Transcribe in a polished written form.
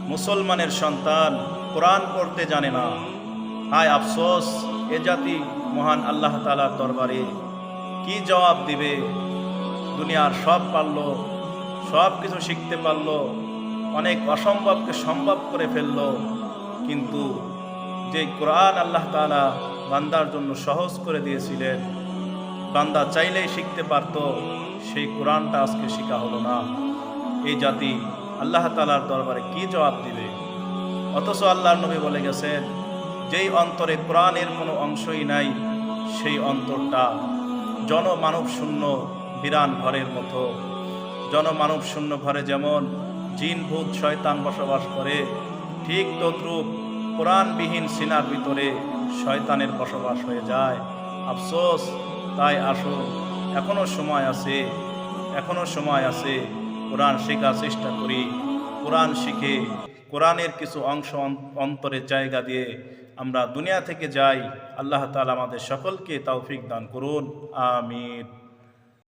মুসলমানের সন্তান কোরআন পড়তে জানে না। হায় আফসোস, এ জাতি মহান আল্লাহ তাআলার দরবারে কি জবাব দিবে? দুনিয়ার সব পারল, সব কিছু শিখতে পারল, অনেক অসম্ভবকে সম্ভব করে ফেলল, কিন্তু যে কোরআন আল্লাহ তাআলা বান্দার জন্য সহজ করে দিয়েছিলেন, বান্দা চাইলেই শিখতে পারত, সেই কোরআনটা আজকে শেখা হলো না। এই জাতি আল্লাহ তাআলার দরবারে কি জবাব দিবে? অথচ আল্লাহর নবী বলে গেছেন, যেই অন্তরে কোরআনের কোনো অংশই নাই, সেই অন্তরটা জনমানব শূন্য বিরান ঘরের মতো। জনমানব শূন্য ঘরে যেমন জিন ভূত শয়তান বসবাস করে, ঠিক তদ্রূপ কোরআনবিহীন সিনার ভিতরে শয়তানের বসবাস হয়ে যায়। আফসোস। তাই আসুন, এখনো সময় আছে, এখনো সময় আছে, কোরআন শেখার চেষ্টা করি। কোরআন শিখে কোরআনের কিছু অংশ অন্তরের জায়গা দিয়ে আমরা দুনিয়া থেকে যাই। আল্লাহ তাআলা আমাদের সকলকে তৌফিক দান করুন। আমিন।